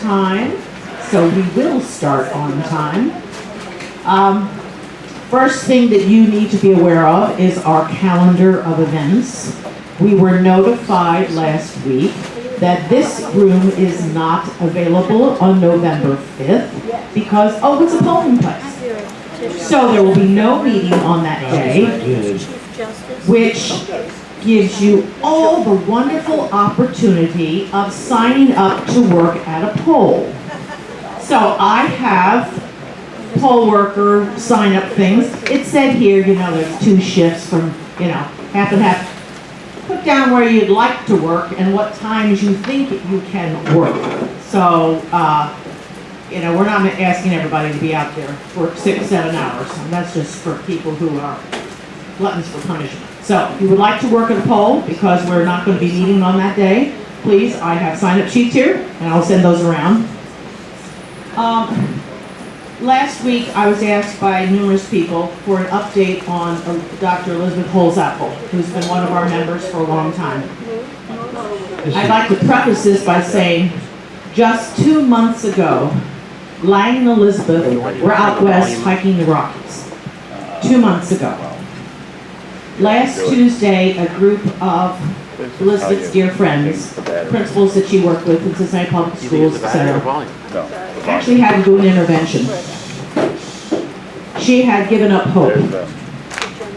time, so we will start on time. First thing that you need to be aware of is our calendar of events. We were notified last week that this room is not available on November 5th because, it's a polling place. So there will be no meeting on that day, which gives you all the wonderful opportunity of signing up to work at a poll. So I have poll worker sign up things. It said here, there's 2 shifts from, half and half. Put down where you'd like to work and what times you think you can work. So, we're not asking everybody to be out there for 6-7 hours. And that's just for people who are gluttons for punishment. So, if you would like to work at a poll, because we're not going to be meeting on that day, please, I have sign-up sheets here, and I'll send those around. Last week, I was asked by numerous people for an update on Dr. Elizabeth Holzapfel, who's been one of our members for a long time. I'd like to preface this by saying, just 2 months ago, Lang and Elizabeth were out west hiking the Rockies. 2 months ago. Last Tuesday, a group of Elizabeth's dear friends, principals that she worked with in Cincinnati Public Schools, etc., actually had to do an intervention. She had given up hope.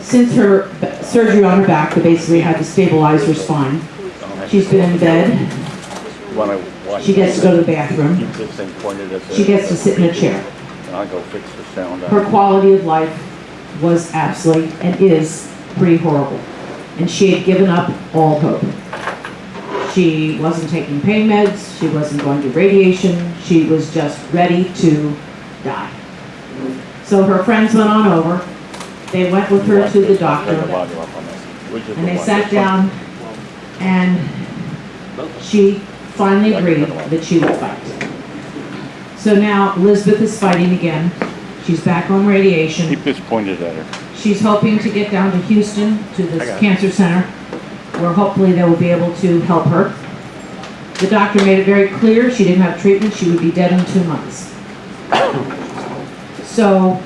Since her surgery on her back, they basically had to stabilize her spine. She's been in bed. She gets to go to the bathroom. She gets to sit in a chair. Her quality of life was absolutely, and is, pretty horrible. And she had given up all hope. She wasn't taking pain meds, she wasn't going to radiation, she was just ready to die. So her friends went on over, they went with her to the doctor, and they sat down, and she finally agreed that she would fight. So now Elizabeth is fighting again. She's back on radiation. Keep this pointed at her. She's hoping to get down to Houston, to this cancer center, where hopefully they will be able to help her. The doctor made it very clear she didn't have treatment, she would be dead in 2 months. So,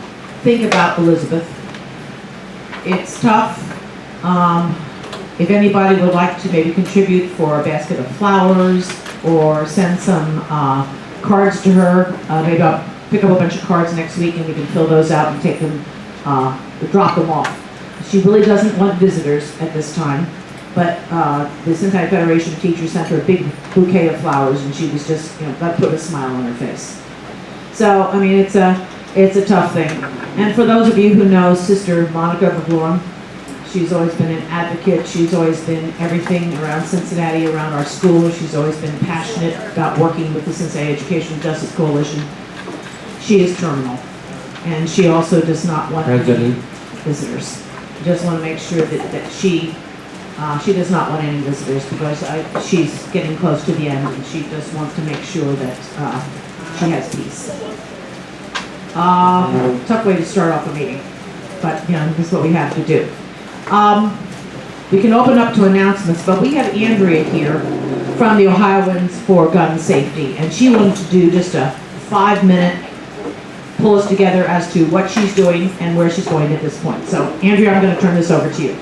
think about Elizabeth. It's tough. If anybody would like to maybe contribute for a basket of flowers, or send some cards to her, maybe I'll pick up a bunch of cards next week and we can fill those out and take them, drop them off. She really doesn't want visitors at this time, but the Cincinnati Federation of Teachers sent her a big bouquet of flowers, and she was just, that put a smile on her face. So, I mean, it's a tough thing. And for those of you who know Sister Monica Verloren, she's always been an advocate. She's always been everything around Cincinnati, around our schools. She's always been passionate about working with the Cincinnati Educational Justice Coalition. She is terminal, and she also does not want any visitors. Just want to make sure that she does not want any visitors, because she's getting close to the end, and she just wants to make sure that she has peace. Tough way to start off a meeting, but this is what we have to do. We can open up to announcements, but we have Andrea here from the Ohioans for Gun Safety, and she wanted to do just a 5-minute pull us together as to what she's doing and where she's going at this point. So, Andrea, I'm going to turn this over to you.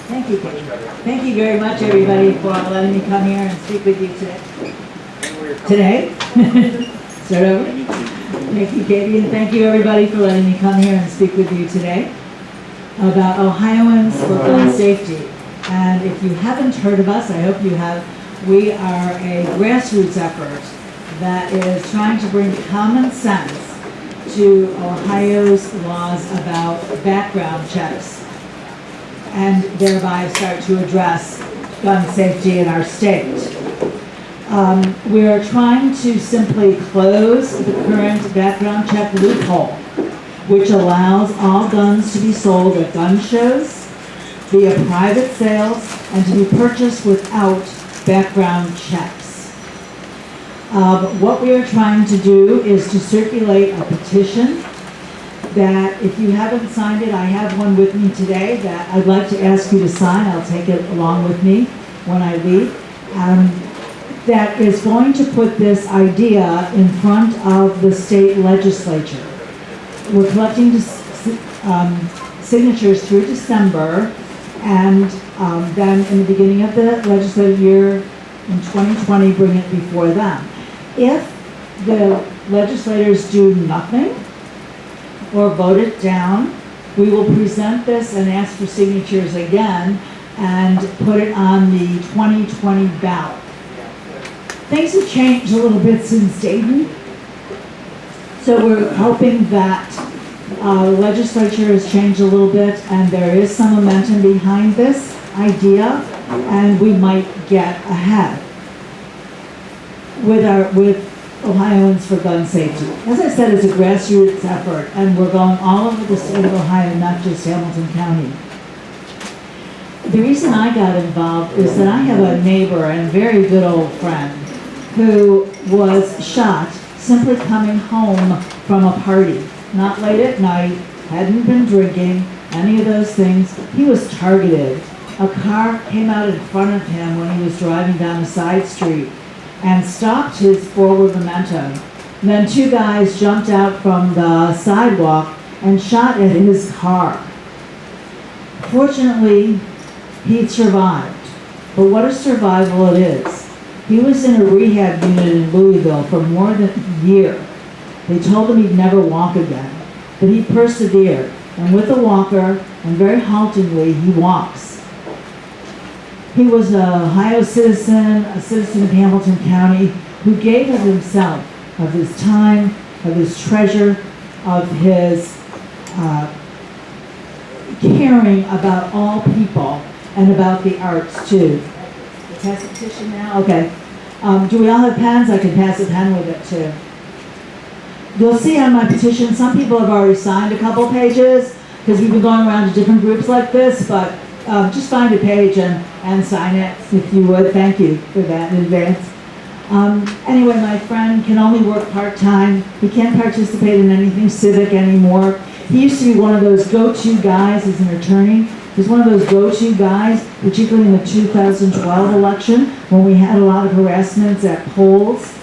Thank you, Katie. Thank you very much, everybody, for letting me come here and speak with you today. Start over. Thank you, Katie, and thank you, everybody, for letting me come here and speak with you today about Ohioans for Gun Safety. And if you haven't heard of us, I hope you have. We are a grassroots effort that is trying to bring common sense to Ohio's laws about background checks, and thereby start to address gun safety in our state. We are trying to simply close the current background check loophole, which allows all guns to be sold at gun shows, via private sales, and to be purchased without background checks. What we are trying to do is to circulate a petition that, if you haven't signed it, I have one with me today that I'd like to ask you to sign. I'll take it along with me when I leave. that is going to put this idea in front of the state legislature. We're collecting signatures through December, and then in the beginning of the legislative year in 2020, bring it before them. If the legislators do nothing or vote it down, we will present this and ask for signatures again and put it on the 2020 ballot. Things have changed a little bit since Dayton, so we're hoping that the legislature has changed a little bit and there is some momentum behind this idea, and we might get ahead with Ohioans for gun safety. As I said, it's a grassroots effort, and we're going all over the state of Ohio, not just Hamilton County. The reason I got involved is that I have a neighbor and very good old friend who was shot simply coming home from a party. Not late at night, hadn't been drinking, any of those things. He was targeted. A car came out in front of him when he was driving down a side street and stopped his forward momentum. And then two guys jumped out from the sidewalk and shot at his car. Fortunately, he survived. But what a survival it is. He was in a rehab unit in Louisville for more than a year. They told him he'd never walk again, but he persevered. And with a walker, and very haltingly, he walks. He was an Ohio citizen, a citizen of Hamilton County, who gave of himself, of his time, of his treasure, of his caring about all people and about the arts too. Pass a petition now? Okay. Do we all have pens? I can pass a pen with it too. You'll see on my petition, some people have already signed a couple pages because we've been going around to different groups like this, but just find a page and sign it if you would. Thank you for that in advance. Anyway, my friend can only work part-time. He can't participate in anything civic anymore. He used to be one of those go-to guys as an attorney. He was one of those go-to guys, particularly in the 2012 election, when we had a lot of harassments at polls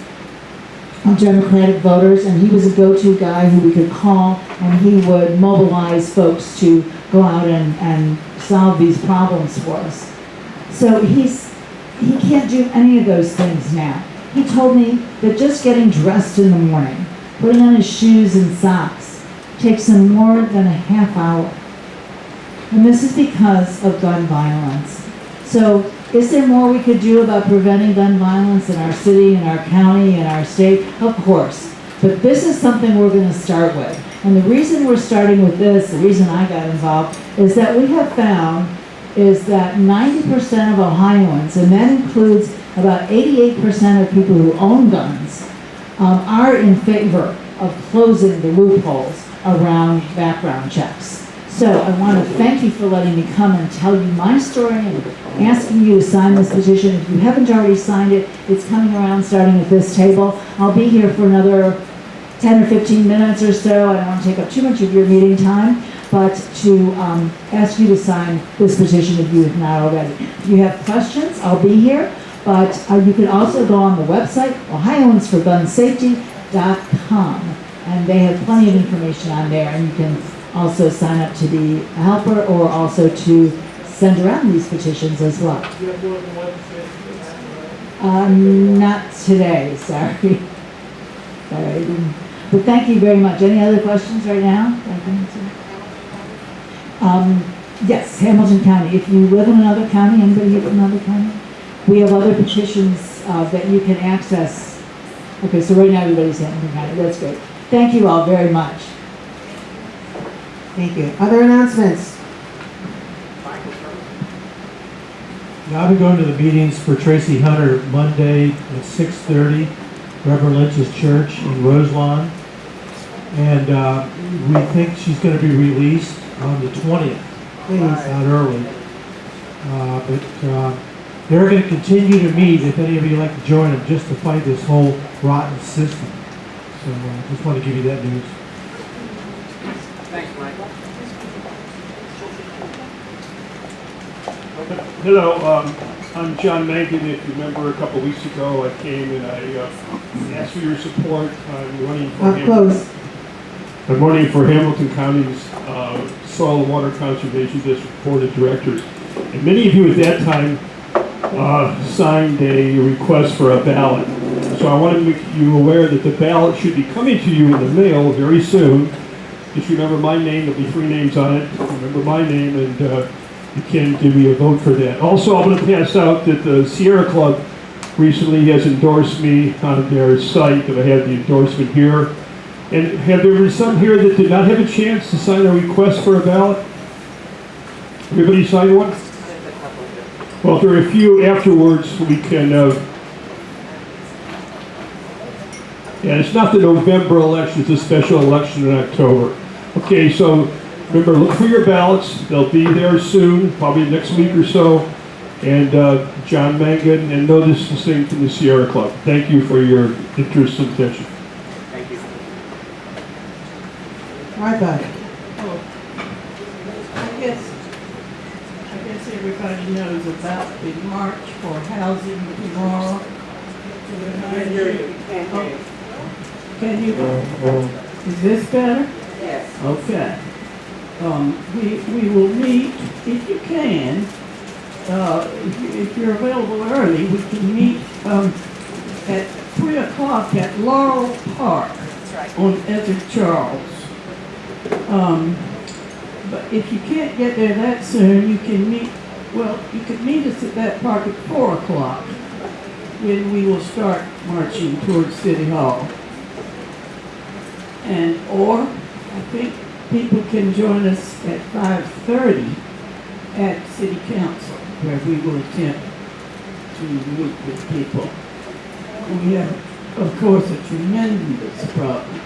of Democratic voters, and he was a go-to guy who we could call, and he would mobilize folks to go out and solve these problems for us. So he can't do any of those things now. He told me that just getting dressed in the morning, putting on his shoes and socks, takes him more than a half hour. And this is because of gun violence. So is there more we could do about preventing gun violence in our city, in our county, in our state? Of course. But this is something we're going to start with. And the reason we're starting with this, the reason I got involved, is that we have found is that 90% of Ohioans, and that includes about 88% of people who own guns, are in favor of closing the loopholes around background checks. So I want to thank you for letting me come and tell you my story and asking you to sign this petition. If you haven't already signed it, it's coming around starting at this table. I'll be here for another 10 or 15 minutes or so. I don't want to take up too much of your meeting time, but to ask you to sign this petition if you have not already. If you have questions, I'll be here, but you can also go on the website, ohioansforgunsafety.com, and they have plenty of information on there, and you can also sign up to be a helper or also to send around these petitions as well. Not today, sorry. Sorry, but thank you very much. Any other questions right now? Yes, Hamilton County. If you live in another county, anybody here from another county? We have other petitions that you can access. Okay, so right now everybody's Hamilton County. That's great. Thank you all very much. Thank you. Other announcements? Now, I'll be going to the meetings for Tracy Hunter Monday at 6:30, Reverend Lynch's church in Roselawn. And we think she's going to be released on the 20th, out early. But they're going to continue to meet if any of you like to join them just to fight this whole rotten system. So just want to give you that news. Thanks, Michael. Hello. I'm John Mankin. If you remember, a couple of weeks ago, I came and I asked for your support. I'm running for Close. I'm running for Hamilton County's Soil and Water Conservation District Board of Directors. And many of you at that time signed a request for a ballot. So I want to make you aware that the ballot should be coming to you in the mail very soon. Just remember my name. There'll be 3 names on it. Remember my name, and you can give me a vote for that. Also, I'm going to pass out that the Sierra Club recently has endorsed me on their site, and I have the endorsement here. And have there been some here that did not have a chance to sign a request for a ballot? Everybody signed one? Well, if there are a few afterwards, we can... yeah, it's not the November election, it's a special election in October. Okay, so remember, look for your ballots. They'll be there soon, probably next week or so. And John Mangan, and notice the same from the Sierra Club. Thank you for your interest and attention. Thank you. Right back. I guess everybody knows about the march for housing tomorrow. Can you? Is this better? Yes. Okay. We will meet, if you can, if you're available early, we can meet at 3 o'clock at Laurel Park on Ezra Charles. But if you can't get there that soon, you can meet, well, you could meet us at that park at 4 o'clock when we will start marching towards City Hall. And, or, I think people can join us at 5:30 at City Council, where we will attempt to meet with people. We have, of course, a tremendous problem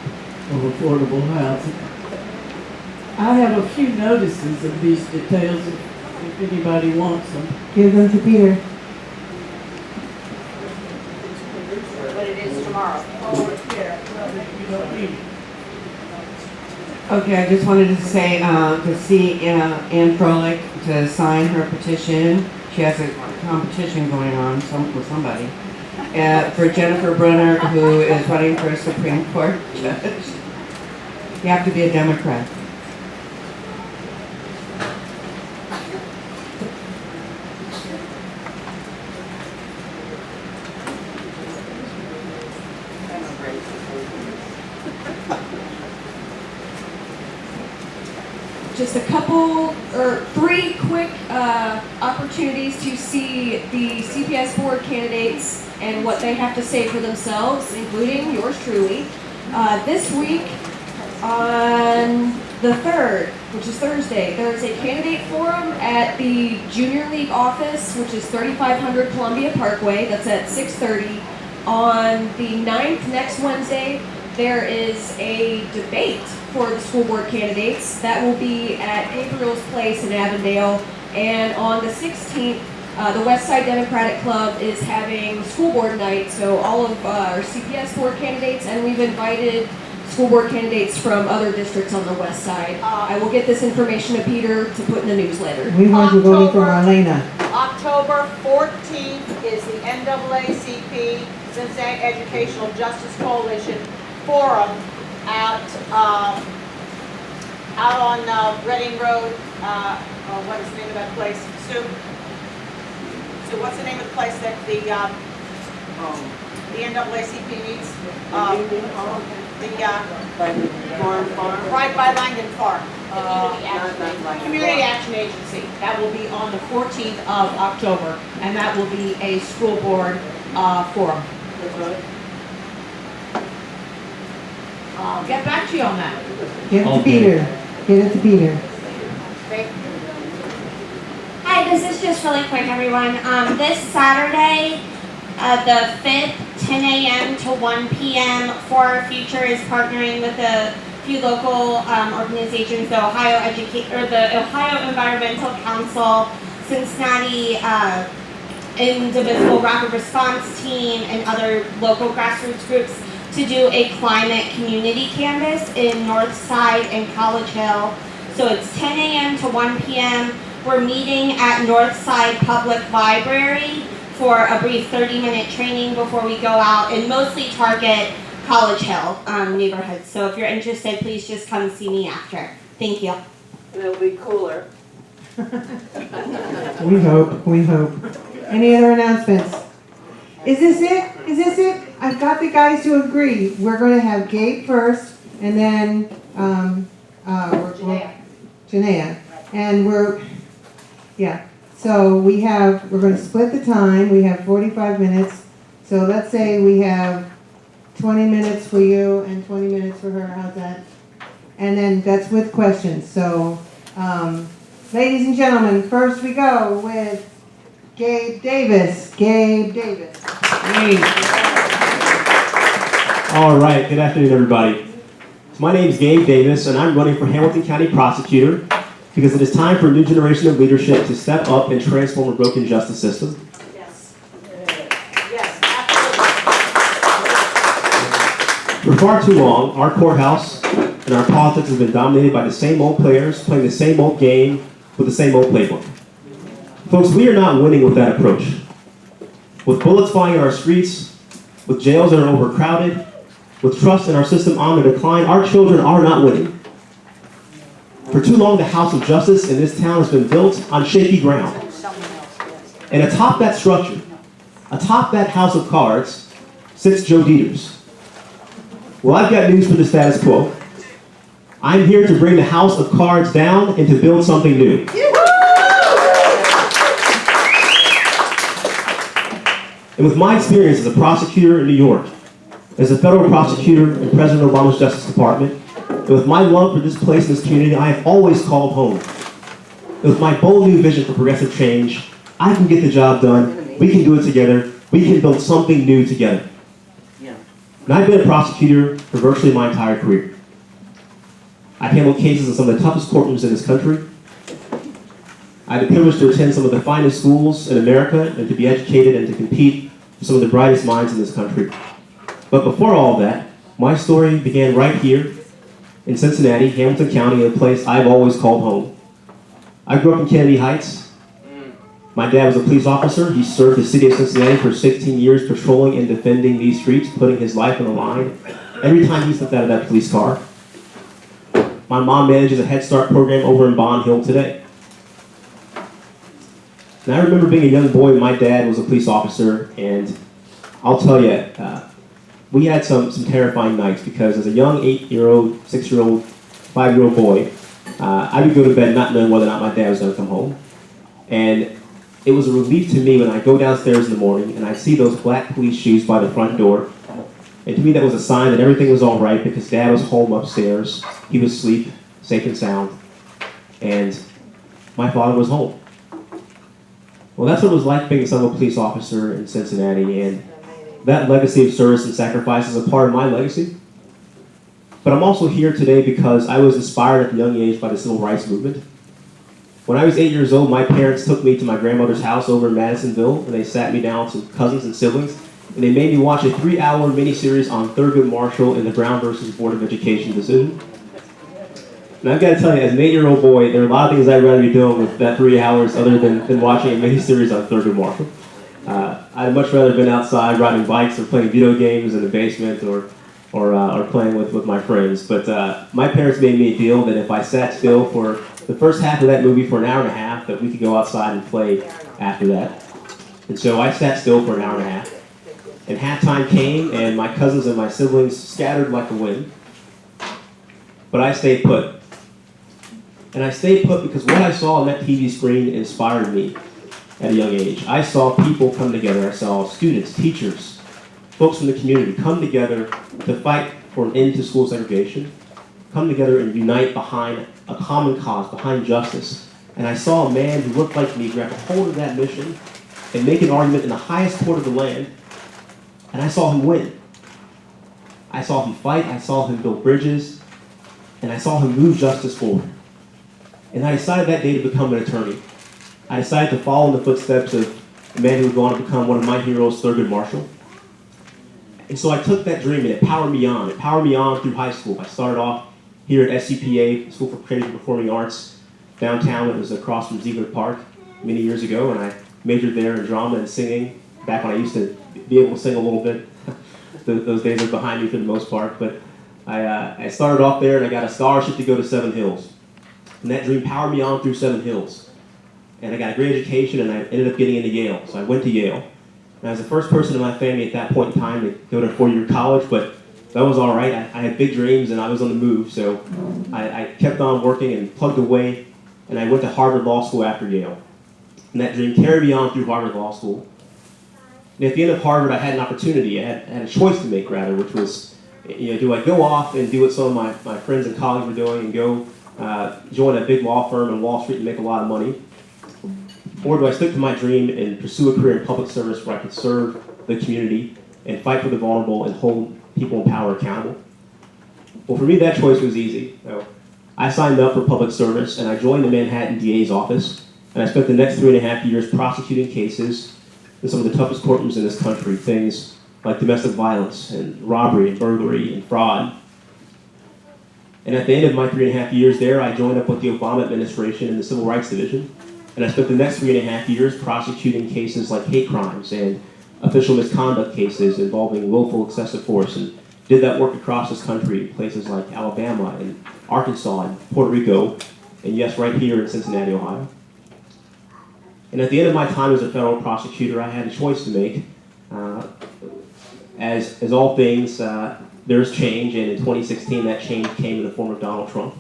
of affordable housing. I have a few notices of these details if anybody wants them. Give them to Peter. But it is tomorrow. Oh, yeah, well, you don't need it. Okay, I just wanted to say, to see Ann Froelich to sign her petition. She has a competition going on with somebody. For Jennifer Brunner, who is running for a Supreme Court judge. You have to be a Democrat. Just a couple, or 3 quick opportunities to see the CPS board candidates and what they have to say for themselves, including yours truly. This week, on the 3rd, which is Thursday, there is a candidate forum at the Junior League office, which is 3500 Columbia Parkway. That's at 6:30. On the 9th, next Wednesday, there is a debate for the school board candidates. That will be at Gabriel's Place in Avondale. And on the 16th, the Westside Democratic Club is having school board night. So all of our CPS board candidates, and we've invited school board candidates from other districts on the west side. I will get this information to Peter to put in the newsletter. We want you voting for Marlena. October 14th is the NAACP, Cincinnati Educational Justice Coalition Forum out on Reading Road. What is the name of that place? Sue, what's the name of the place that the NAACP meets? Right by Langdon Farm. Community Action Agency. That will be on the 14th of October, and that will be a school board forum. I'll get back to you on that. Give it to Peter. Give it to Peter. Hi, this is just really quick, everyone. This Saturday, the 5th, 10 a.m. to 1 p.m. For Our Future is partnering with a few local organizations, the Ohio Environmental Council, Cincinnati Indivisible Rapid Response Team, and other local grassroots groups to do a climate community canvas in Northside and College Hill. So it's 10 a.m. to 1 p.m. We're meeting at Northside Public Library for a brief 30-minute training before we go out and mostly target College Hill neighborhoods. So if you're interested, please just come see me after. Thank you. And it'll be cooler. We hope. Any other announcements? Is this it? Is this it? I've got the guys to agree. We're going to have Gabe first, and then Janaya. And so we're going to split the time. We have 45 minutes. So let's say we have 20 minutes for you and 20 minutes for her. How's that? And then that's with questions. So, ladies and gentlemen, first we go with Gabe Davis. Gabe Davis. All right, good afternoon, everybody. So my name is Gabe Davis, and I'm running for Hamilton County Prosecutor because it is time for a new generation of leadership to step up and transform a broken justice system. Yes. For far too long, our courthouse and our politics have been dominated by the same old players playing the same old game with the same old playbook. Folks, we are not winning with that approach. With bullets flying in our streets, with jails that are overcrowded, with trust in our system on the decline, our children are not winning. For too long, the house of justice in this town has been built on shaky ground. And atop that structure, atop that house of cards, sits Joe Dieters. Well, I've got news for the status quo. I'm here to bring the house of cards down and to build something new. And with my experience as a prosecutor in New York, as a federal prosecutor in President Obama's Justice Department, and with my love for this place and this community, I have always called home. And with my bold new vision for progressive change, I can get the job done, we can do it together, we can build something new together. And I've been a prosecutor for virtually my entire career. I've handled cases in some of the toughest courtrooms in this country. I had the privilege to attend some of the finest schools in America and to be educated and to compete with some of the brightest minds in this country. But before all of that, my story began right here in Cincinnati, Hamilton County, a place I've always called home. I grew up in Kennedy Heights. My dad was a police officer. He served the city of Cincinnati for 16 years patrolling and defending these streets, putting his life on the line every time he stepped out of that police car. My mom manages a Head Start program over in Bond Hill today. And I remember being a young boy, my dad was a police officer, and I'll tell you, we had some terrifying nights because as a young 8-year-old, 6-year-old, 5-year-old boy, I would go to bed not knowing whether or not my dad was going to come home. And it was a relief to me when I go downstairs in the morning and I see those black police shoes by the front door. And to me that was a sign that everything was all right because Dad was home upstairs. He was asleep, safe and sound. And my father was home. Well, that's what it was like being a son of a police officer in Cincinnati, and that legacy of service and sacrifice is a part of my legacy. But I'm also here today because I was inspired at a young age by the civil rights movement. When I was 8 years old, my parents took me to my grandmother's house over in Madisonville, and they sat me down with some cousins and siblings, and they made me watch a 3-hour miniseries on Thurgood Marshall and the Brown versus Board of Education decision. And I've got to tell you, as an 8-year-old boy, there are a lot of things I'd rather be doing with that 3 hours other than watching a miniseries on Thurgood Marshall. I'd much rather have been outside riding bikes or playing video games in the basement or playing with my friends. But my parents made me a deal that if I sat still for the first half of that movie for an hour and a half, that we could go outside and play after that. And so I sat still for an hour and a half. And halftime came, and my cousins and my siblings scattered like the wind. But I stayed put. And I stayed put because what I saw on that TV screen inspired me at a young age. I saw people come together. I saw students, teachers, folks from the community come together to fight for an end to school segregation, come together and unite behind a common cause, behind justice. And I saw a man who looked like me grab a hold of that mission and make an argument in the highest court of the land. And I saw him win. I saw him fight. I saw him build bridges. And I saw him move justice forward. And I decided that day to become an attorney. I decided to follow in the footsteps of a man who would go on to become one of my heroes, Thurgood Marshall. And so I took that dream and it powered me on. It powered me on through high school. I started off here at SCPA, School for Creative and Performing Arts. downtown. It was across from Ziegler Park many years ago, and I majored there in drama and singing back when I used to be able to sing a little bit. Those days are behind me for the most part, but I started off there and I got a scholarship to go to Seven Hills. And that dream powered me on through Seven Hills. And I got a great education and I ended up getting into Yale. So I went to Yale. And I was the first person in my family at that point in time to go to a 4-year college, but that was all right. I had big dreams and I was on the move, so I kept on working and plugged away, and I went to Harvard Law School after Yale. And that dream carried me on through Harvard Law School. And at the end of Harvard, I had an opportunity. I had a choice to make, rather, which was, do I go off and do what some of my friends and colleagues were doing and go join a big law firm on Wall Street and make a lot of money? Or do I stick to my dream and pursue a career in public service where I could serve the community and fight for the vulnerable and hold people in power accountable? Well, for me, that choice was easy. So I signed up for public service and I joined the Manhattan DA's office, and I spent the next 3.5 years prosecuting cases in some of the toughest courtrooms in this country, things like domestic violence and robbery and burglary and fraud. And at the end of my 3.5 years there, I joined up with the Obama administration in the Civil Rights Division, and I spent the next 3.5 years prosecuting cases like hate crimes and official misconduct cases involving willful excessive force, and did that work across this country in places like Alabama and Arkansas and Puerto Rico, and yes, right here in Cincinnati, Ohio. And at the end of my time as a federal prosecutor, I had a choice to make. As all things, there's change, and in 2016 that change came in the form of Donald Trump.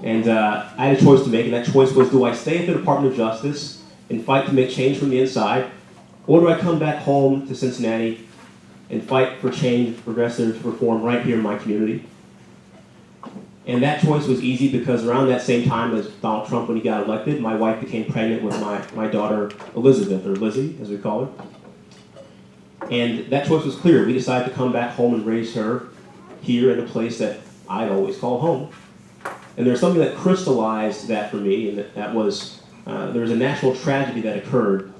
And I had a choice to make, and that choice was, do I stay at the Department of Justice and fight to make change from the inside, or do I come back home to Cincinnati and fight for change, progressive reform right here in my community? And that choice was easy because around that same time as Donald Trump, when he got elected, my wife became pregnant with my daughter Elizabeth, or Lizzie, as we call her. And that choice was clear. We decided to come back home and raise her here in a place that I'd always call home. And there's something that crystallized that for me, and that was, there was a national tragedy that occurred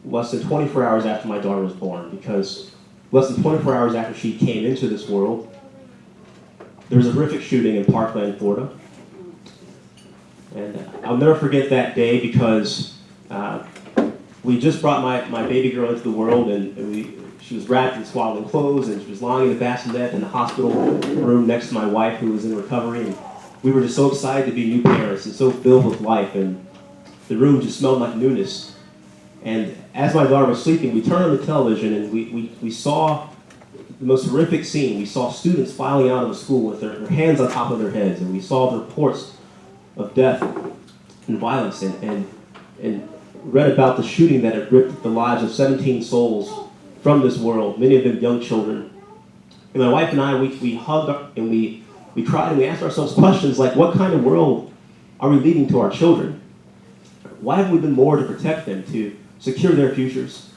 less than 24 hours after my daughter was born, because less than 24 hours after she came into this world, there was a horrific shooting in Parkland, Florida. And I'll never forget that day because we just brought my baby girl into the world, and she was wrapped in swaddling clothes, and she was lying in the bassinet in the hospital room next to my wife, who was in recovery. And we were just so excited to be new parents and so filled with life, and the room just smelled like newness. And as my daughter was sleeping, we turned on the television and we saw the most horrific scene. We saw students filing out of the school with their hands on top of their heads, and we saw the reports of death and violence, and read about the shooting that had ripped the lives of 17 souls from this world, many of them young children. And my wife and I, we hugged and we cried, and we asked ourselves questions like, what kind of world are we leaving to our children? Why haven't we done more to protect them, to secure their futures?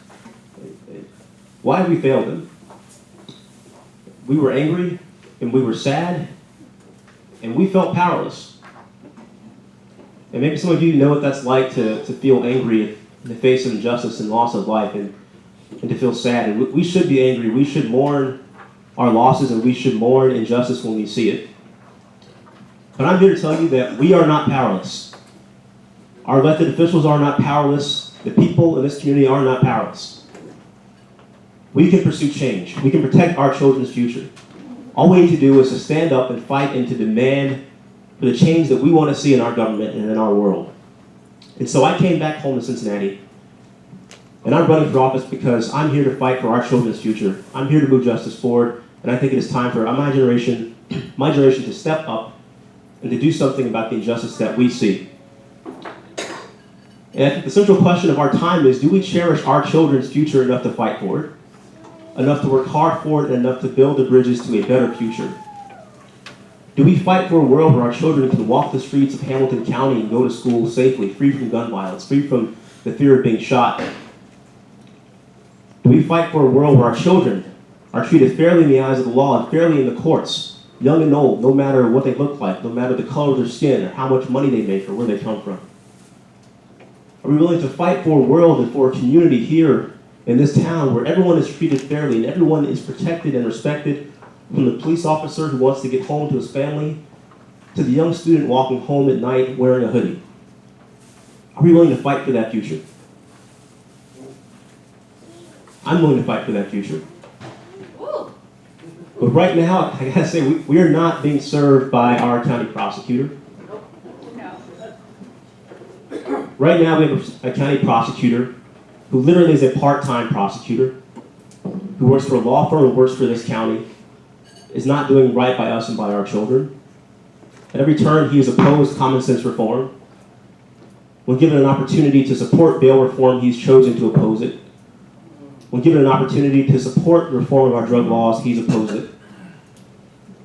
Why have we failed them? We were angry, and we were sad, and we felt powerless. And maybe some of you know what that's like to feel angry in the face of injustice and loss of life, and to feel sad. And we should be angry. We should mourn our losses, and we should mourn injustice when we see it. But I'm here to tell you that we are not powerless. Our elected officials are not powerless. The people in this community are not powerless. We can pursue change. We can protect our children's future. All we need to do is to stand up and fight and to demand for the change that we want to see in our government and in our world. And so I came back home to Cincinnati, and I'm running for office because I'm here to fight for our children's future. I'm here to move justice forward, and I think it is time for my generation to step up and to do something about the injustice that we see. And I think the central question of our time is, do we cherish our children's future enough to fight for it, enough to work hard for it, and enough to build the bridges to a better future? Do we fight for a world where our children can walk the streets of Hamilton County and go to school safely, free from gun violence, free from the fear of being shot? Do we fight for a world where our children are treated fairly in the eyes of the law and fairly in the courts, young and old, no matter what they look like, no matter the color of their skin, or how much money they make, or where they come from? Are we willing to fight for a world and for a community here in this town where everyone is treated fairly and everyone is protected and respected, from the police officer who wants to get home to his family, to the young student walking home at night wearing a hoodie? Are we willing to fight for that future? I'm willing to fight for that future. But right now, I gotta say, we are not being served by our county prosecutor. Right now, we have a county prosecutor who literally is a part-time prosecutor, who works for a law firm and works for this county, is not doing right by us and by our children. At every turn, he has opposed common sense reform. When given an opportunity to support bail reform, he's chosen to oppose it. When given an opportunity to support the reform of our drug laws, he's opposed it.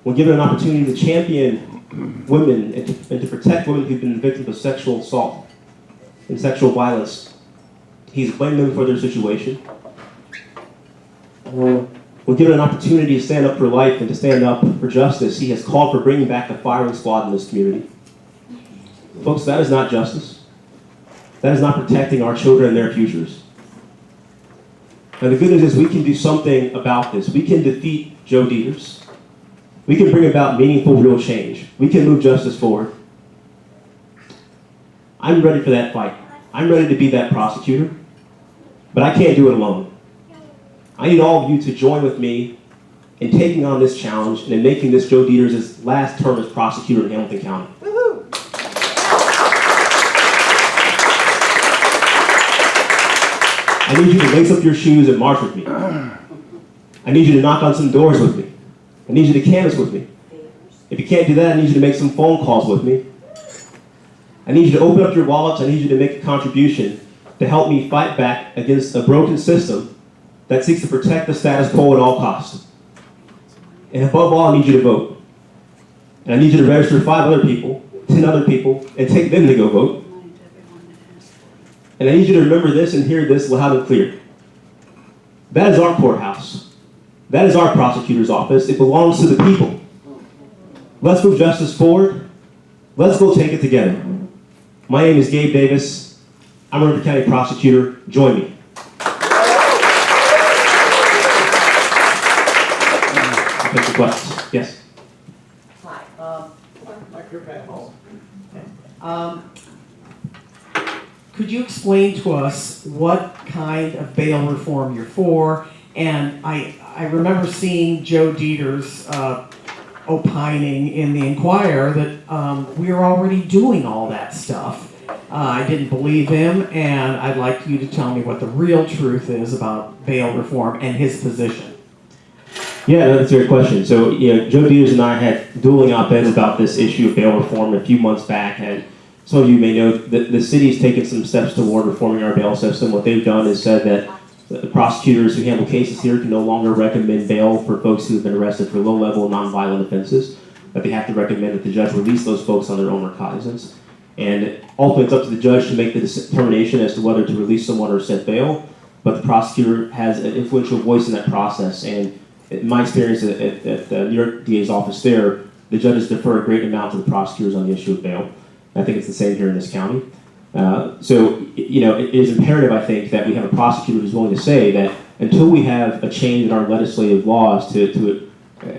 When given an opportunity to champion women and to protect women who've been victims of sexual assault and sexual violence, he's blamed them for their situation. When given an opportunity to stand up for life and to stand up for justice, he has called for bringing back the firing squad in this community. Folks, that is not justice. That is not protecting our children and their futures. And the good news is we can do something about this. We can defeat Joe Dieters. We can bring about meaningful, real change. We can move justice forward. I'm ready for that fight. I'm ready to be that prosecutor. But I can't do it alone. I need all of you to join with me in taking on this challenge and in making this Joe Dieters' last term as prosecutor in Hamilton County. I need you to lace up your shoes and march with me. I need you to knock on some doors with me. I need you to canvass with me. If you can't do that, I need you to make some phone calls with me. I need you to open up your wallets. I need you to make a contribution to help me fight back against a broken system that seeks to protect the status quo at all costs. And above all, I need you to vote. And I need you to register 5 other people, 10 other people, and take them to go vote. And I need you to remember this and hear this loud and clear. That is our courthouse. That is our prosecutor's office. It belongs to the people. Let's move justice forward. Let's go take it together. My name is Gabe Davis. I'm a Rutherford County prosecutor. Join me. I'll take your questions. Yes. Hi. Could you explain to us what kind of bail reform you're for? And I remember seeing Joe Dieters opining in the Inquirer that we are already doing all that stuff. I didn't believe him, and I'd like you to tell me what the real truth is about bail reform and his position. Yeah, that's a great question. So, Joe Dieters and I had dueling op-eds about this issue of bail reform a few months back, and some of you may know that the city's taken some steps toward reforming our bail system. What they've done is said that the prosecutors who handle cases here can no longer recommend bail for folks who have been arrested for low-level, nonviolent offenses, but they have to recommend that the judge release those folks on their own recognizance. And ultimately, it's up to the judge to make the determination as to whether to release someone or set bail, but the prosecutor has an influential voice in that process. And in my experience at the New York DA's office there, the judges defer a great amount to the prosecutors on the issue of bail. I think it's the same here in this county. It is imperative, I think, that we have a prosecutor who's willing to say that until we have a change in our legislative laws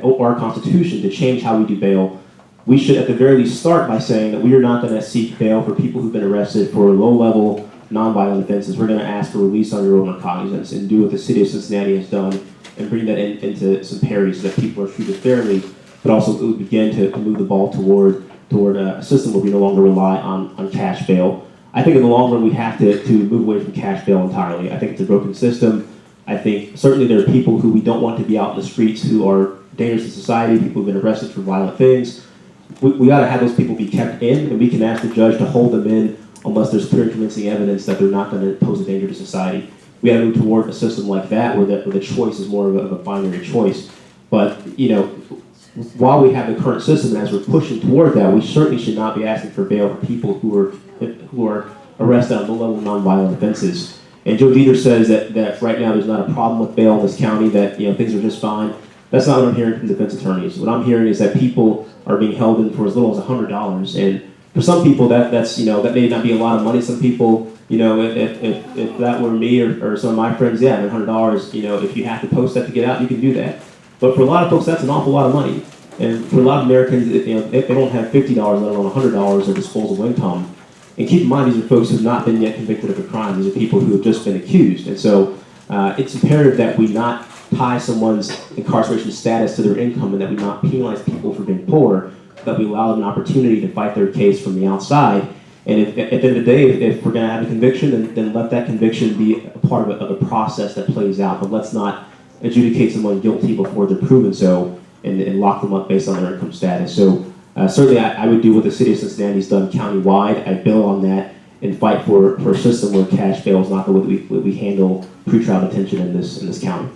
or our Constitution to change how we do bail, we should at the very least start by saying that we are not going to seek bail for people who've been arrested for low-level, nonviolent offenses. We're going to ask for release on your own recognizance and do what the city of Cincinnati has done and bring that into some parity so that people are treated fairly, but also it would begin to move the ball toward a system where we no longer rely on cash bail. I think in the long run we have to move away from cash bail entirely. I think it's a broken system. I think certainly there are people who we don't want to be out in the streets who are dangerous to society, people who've been arrested for violent things. We got to have those people be kept in, and we can ask the judge to hold them in unless there's clear and convincing evidence that they're not going to pose a danger to society. We got to move toward a system like that where the choice is more of a binary choice. But, while we have the current system and as we're pushing toward that, we certainly should not be asking for bail for people who are arrested on low-level nonviolent offenses. And Joe Dieters says that right now there's not a problem with bail in this county, that things are just fine. That's not what I'm hearing from defense attorneys. What I'm hearing is that people are being held in for as little as $100, and for some people that may not be a lot of money. Some people, if that were me or some of my friends, $100, if you have to post that to get out, you can do that. But for a lot of folks, that's an awful lot of money. And for a lot of Americans, if they don't have $50, let alone $100 of disposable income. And keep in mind, these are folks who have not been yet convicted of a crime. These are people who have just been accused. And so it's imperative that we not tie someone's incarceration status to their income and that we not penalize people for being poor, that we allow them an opportunity to fight their case from the outside. And if, at the end of the day, if we're going to have a conviction, then let that conviction be a part of a process that plays out. But let's not adjudicate someone guilty before they're proven so and lock them up based on their income status. So certainly I would do what the city of Cincinnati's done countywide. I build on that and fight for a system where cash bail is not the way we handle pretrial detention in this county.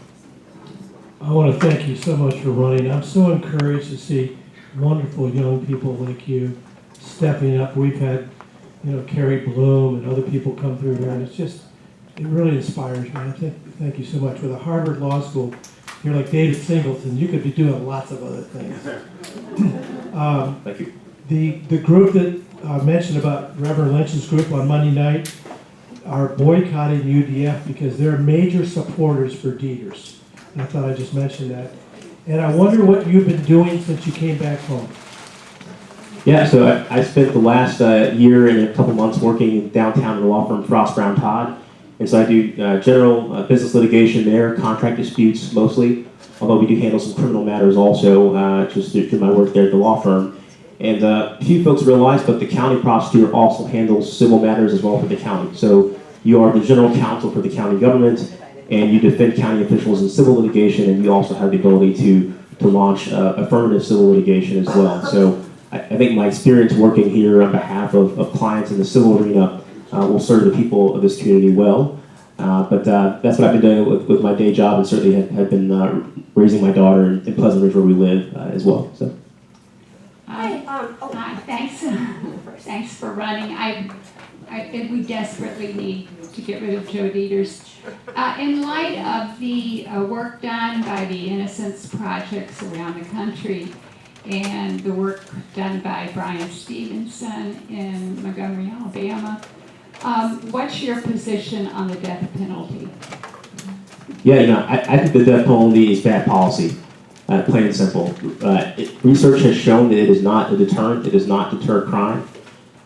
I want to thank you so much for running. I'm so encouraged to see wonderful young people like you stepping up. We've had, Carrie Bloom and other people come through here, and it really inspires me. Thank you so much. With a Harvard Law School, you're like David Singleton. You could be doing lots of other things. Thank you. The group that I mentioned about Reverend Lynch's group on Monday night are boycotting UDF because they're major supporters for Dieters. And I thought I'd just mention that. And I wonder what you've been doing since you came back home. Yeah, so I spent the last year and a couple months working downtown in the law firm Frost Brown Todd. And so I do general business litigation there, contract disputes mostly, although we do handle some criminal matters also, just through my work there at the law firm. And a few folks realize, but the county prosecutor also handles civil matters as well for the county. So you are the general counsel for the county government, and you defend county officials in civil litigation, and you also have the ability to launch affirmative civil litigation as well. So I think my experience working here on behalf of clients in the civil arena will serve the people of this community well. But that's what I've been doing with my day job, and certainly have been raising my daughter in Pleasant Ridge where we live as well. So. Hi. Thanks for running. I think we desperately need to get rid of Joe Dieters. In light of the work done by the Innocence Projects around the country and the work done by Brian Stevenson in Montgomery, Alabama, what's your position on the death penalty? Yeah, I think the death penalty is bad policy, plain and simple. Research has shown that it is not a deterrent. It does not deter crime.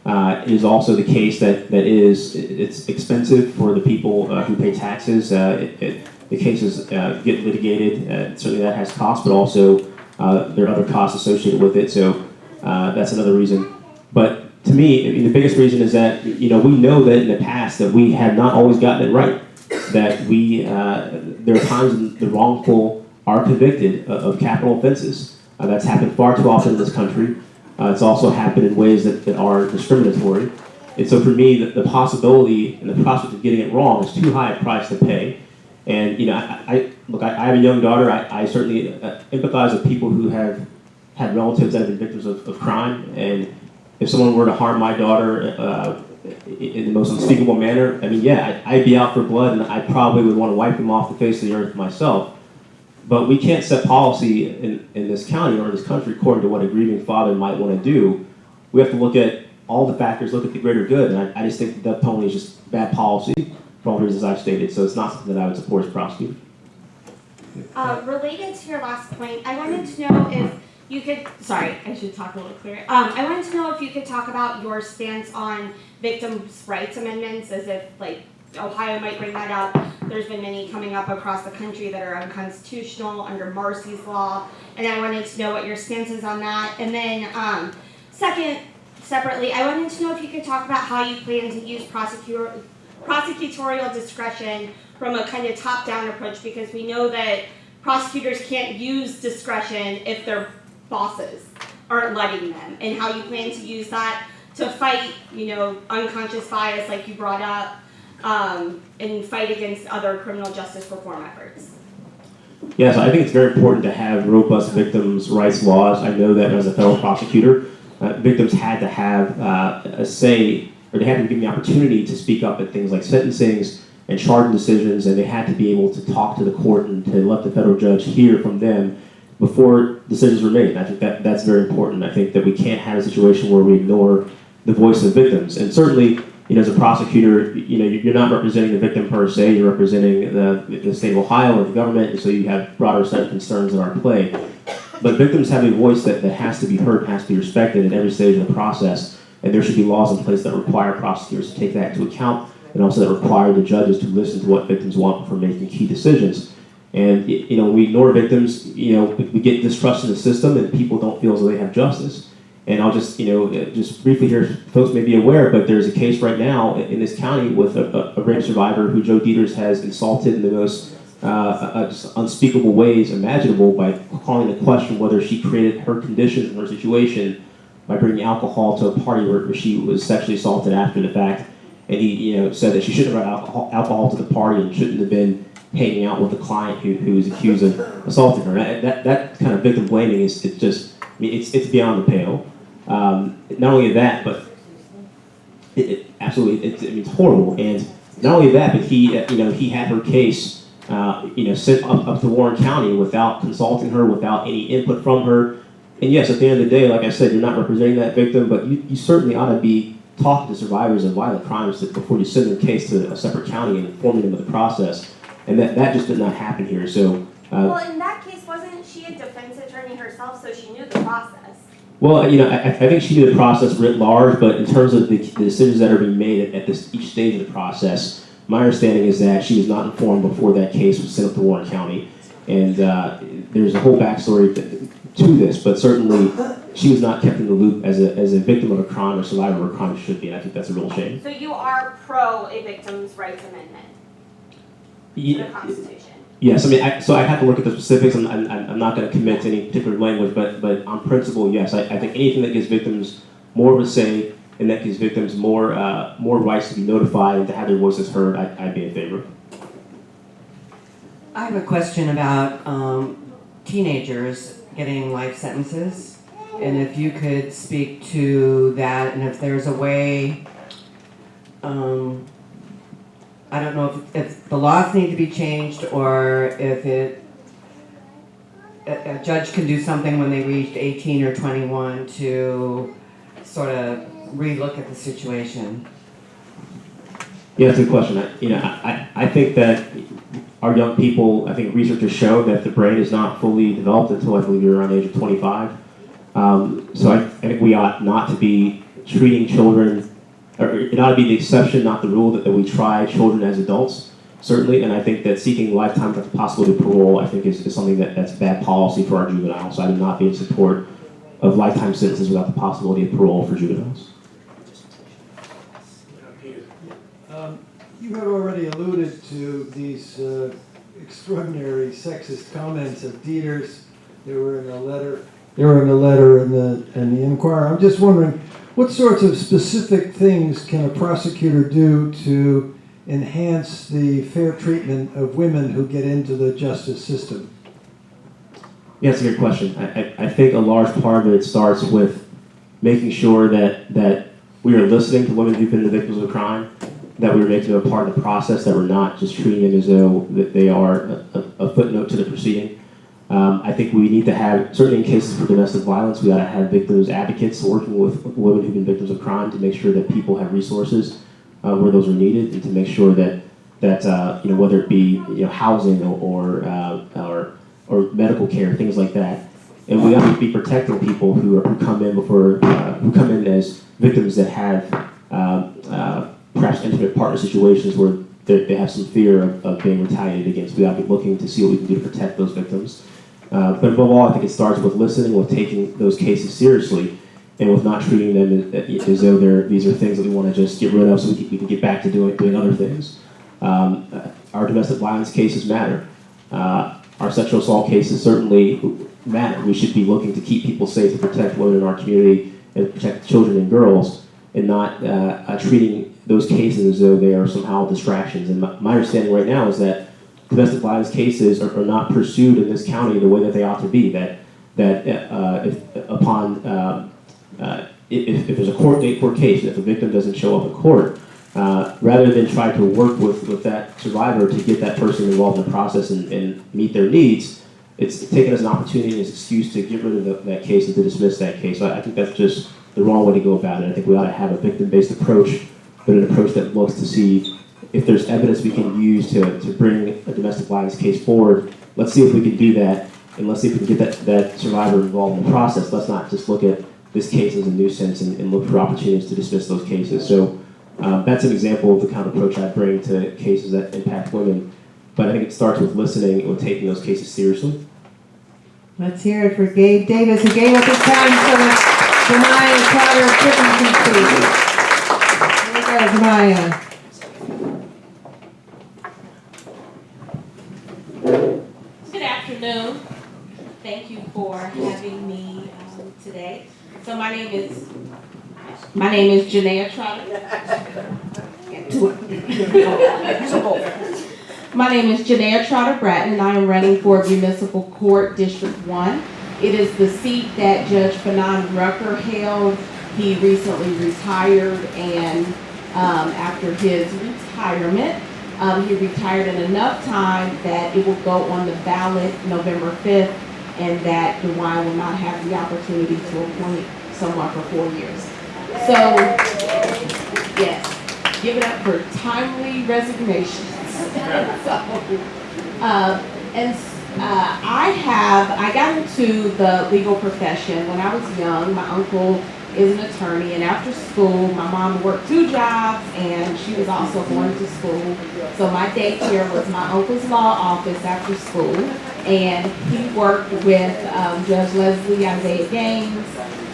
It is also the case that it's expensive for the people who pay taxes. The cases get litigated. Certainly that has costs, but also there are other costs associated with it. So that's another reason. But to me, the biggest reason is that we know that in the past that we have not always gotten it right. That there are times when the wrongful are convicted of capital offenses. That's happened far too often in this country. It's also happened in ways that are discriminatory. And so for me, the possibility and the prospect of getting it wrong is too high a price to pay. And I have a young daughter. I certainly empathize with people who have had relatives that have been victims of crime. And if someone were to harm my daughter in the most unspeakable manner, I'd be out for blood, and I probably would want to wipe them off the face of the earth myself. But we can't set policy in this county or in this country according to what a grieving father might want to do. We have to look at all the factors, look at the greater good, and I just think the death penalty is just bad policy for all the reasons I've stated, so it's not something that I would support as a prosecutor. Related to your last point, I wanted to know if you could, sorry, I should talk a little clearer. I wanted to know if you could talk about your stance on victims' rights amendments, as if, Ohio might bring that up. There's been many coming up across the country that are unconstitutional under Marcy's law, and I wanted to know what your stance is on that. And then, separately, I wanted to know if you could talk about how you plan to use prosecutorial discretion from a kind of top-down approach, because we know that prosecutors can't use discretion if their bosses aren't letting them, and how you plan to use that to fight, unconscious bias like you brought up, and fight against other criminal justice reform efforts. Yeah, so I think it's very important to have robust victims' rights laws. I know that as a federal prosecutor, victims had to have a say, or they had to be given the opportunity to speak up at things like sentencings and charging decisions, and they had to be able to talk to the court and to let the federal judge hear from them before decisions were made. I think that's very important. I think that we can't have a situation where we ignore the voice of victims. And certainly, as a prosecutor, you're not representing the victim per se, you're representing the state of Ohio or the government, and so you have a broader set of concerns that are at play. But victims have a voice that has to be heard, has to be respected at every stage of the process. And there should be laws in place that require prosecutors to take that into account, and also that require the judges to listen to what victims want before making key decisions. And we ignore victims, we get distrust in the system, and people don't feel as though they have justice. And I'll just, just briefly here, folks may be aware, but there's a case right now in this county with a rape survivor who Joe Dieters has insulted in the most just unspeakable ways imaginable by calling into question whether she created her conditions and her situation by bringing alcohol to a party where she was sexually assaulted after the fact. And he, said that she shouldn't have brought alcohol to the party and shouldn't have been hanging out with the client who was accused of assaulting her. That kind of victim blaming is it's beyond the pale. Not only that, but absolutely, it's horrible. And not only that, but he had her case, sent up to Warren County without consulting her, without any input from her. And yes, at the end of the day, like I said, you're not representing that victim, but you certainly ought to be talking to survivors of violent crimes before you send their case to a separate county and informing them of the process. And that just did not happen here. So. Well, in that case, wasn't she a defense attorney herself, so she knew the process? Well, I think she knew the process writ large, but in terms of the decisions that are being made at each stage of the process, my understanding is that she was not informed before that case was sent up to Warren County. And there's a whole backstory to this, but certainly she was not kept in the loop as a victim of a crime or survivor of a crime should be, and I think that's a real shame. So you are pro a victim's rights amendment to the Constitution? Yes, so I have to look at the specifics. I'm not going to commit to any particular language, but on principle, yes. I think anything that gives victims more of a say and that gives victims more rights to be notified and to have their voices heard, I'd be in favor. I have a question about teenagers getting life sentences, and if you could speak to that, and if there's a way, I don't know if the laws need to be changed, or if a judge can do something when they reach 18 or 21 to sort of relook at the situation. Yeah, that's a good question. I think that our young people, I think researchers show that the brain is not fully developed until I believe you're around the age of 25. So I think we ought not to be treating children, or it ought to be the exception, not the rule, that we try children as adults, certainly. And I think that seeking lifetime without the possibility of parole, I think is something that's bad policy for our juveniles. So I would not be in support of lifetime sentences without the possibility of parole for juveniles. You had already alluded to these extraordinary sexist comments of Dieters. They were in a letter. They were in a letter in the Inquirer. I'm just wondering, what sorts of specific things can a prosecutor do to enhance the fair treatment of women who get into the justice system? Yeah, that's a good question. I think a large part of it starts with making sure that we are listening to women who've been the victims of a crime, that we are making them a part of the process, that we're not just treating them as though that they are a footnote to the proceeding. I think we need to have, certainly in cases for domestic violence, we ought to have victims advocates working with women who've been victims of crime to make sure that people have resources where those are needed, and to make sure that whether it be housing or medical care, things like that. And we ought to be protecting people who come in as victims that have perhaps intimate partner situations where they have some fear of being retaliated against. We ought to be looking to see what we can do to protect those victims. But above all, I think it starts with listening, with taking those cases seriously, and with not treating them as though these are things that we want to just get rid of so we can get back to doing other things. Our domestic violence cases matter. Our sexual assault cases certainly matter. We should be looking to keep people safe, to protect women in our community, and protect children and girls, and not treating those cases as though they are somehow distractions. And my understanding right now is that domestic violence cases are not pursued in this county the way that they ought to be. That if there's a court date for a case, if the victim doesn't show up in court, rather than try to work with that survivor to get that person involved in the process and meet their needs, it's taken as an opportunity and as an excuse to get rid of that case and to dismiss that case. So I think that's just the wrong way to go about it. I think we ought to have a victim-based approach, but an approach that looks to see if there's evidence we can use to bring a domestic violence case forward. Let's see if we can do that and let's see if we can get that survivor involved in the process. Let's not just look at this case as a nuisance and look for opportunities to dismiss those cases. So that's an example of the kind of approach I bring to cases that impact women. But I think it starts with listening and with taking those cases seriously. Let's hear it for Gabe Davis, who gave up his time so that Janaya Trotter Britton can speak. Here you go, Janaya. Good afternoon. Thank you for having me today. So my name is Janaya Trotter. My name is Janaya Trotter Britton, and I am running for Municipal Court District 1. It is the seat that Judge Rucker held. He recently retired, and after his retirement, he retired in enough time that it will go on the ballot November 5th, and that DeWine will not have the opportunity to appoint someone for 4 years. So, yes, give it up for timely resignations. I got into the legal profession when I was young. My uncle is an attorney, and after school, my mom worked 2 jobs, and she was also going to school. So my daycare was my uncle's law office after school, and he worked with Judge Isaiah Gaines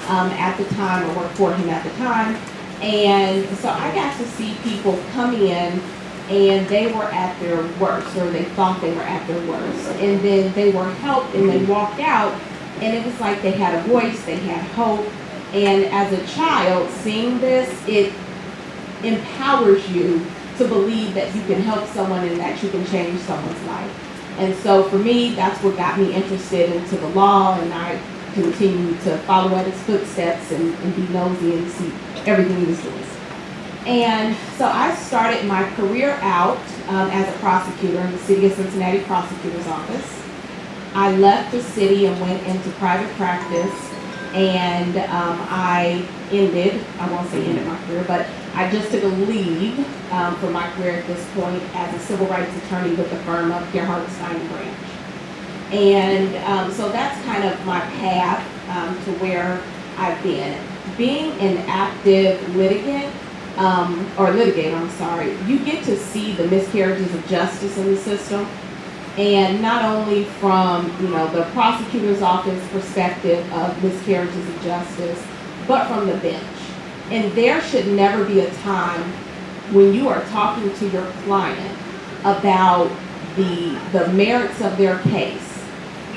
at the time, or worked for him at the time. And so I got to see people come in, and they were at their worst, or they thought they were at their worst. And then they were helped, and they walked out, and it was like they had a voice, they had hope. And as a child, seeing this, it empowers you to believe that you can help someone and that you can change someone's life. And so for me, that's what got me interested into the law, and I continue to follow at his footsteps and be nosy and see everything he was doing. And so I started my career out as a prosecutor in the City of Cincinnati Prosecutor's Office. I left the city and went into private practice, and I won't say ended my career, but I just took a leave from my career at this point as a civil rights attorney with the firm of Gerhard Stein Branch. And so that's kind of my path to where I've been. Being an active litigator, you get to see the miscarriages of justice in the system. And not only from, the prosecutor's office perspective of miscarriages of justice, but from the bench. And there should never be a time when you are talking to your client about the merits of their case,